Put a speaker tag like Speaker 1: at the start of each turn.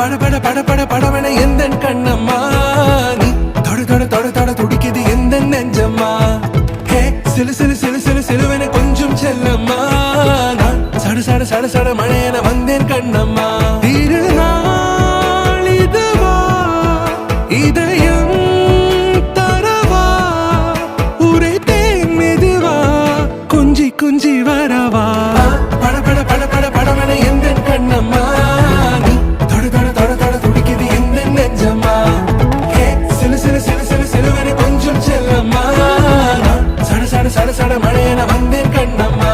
Speaker 1: பட பட பட பட படவன எந்த கண்ணம்மா நீ தொட தொட தொட தொட துடிக்குது எந்த நெஞ்சம்மா ஹே சிலு சிலு சிலு சிலு சிலுவன கொஞ்சம் செல்லம்மா நான் சட சட சட சட மழையன வந்தேன் கண்ணம்மா திருநாள் இதுவா இதயம் தரவா உரைத்தேன் மெதுவா கொஞ்சி கொஞ்சி வரவா பட பட பட பட படவன எந்த கண்ணம்மா நீ தொட தொட தொட தொட துடிக்குது எந்த நெஞ்சம்மா ஹே சிலு சிலு சிலு சிலு சிலுவன கொஞ்சம் செல்லம்மா நான் சட சட சட சட மழையன வந்தேன் கண்ணம்மா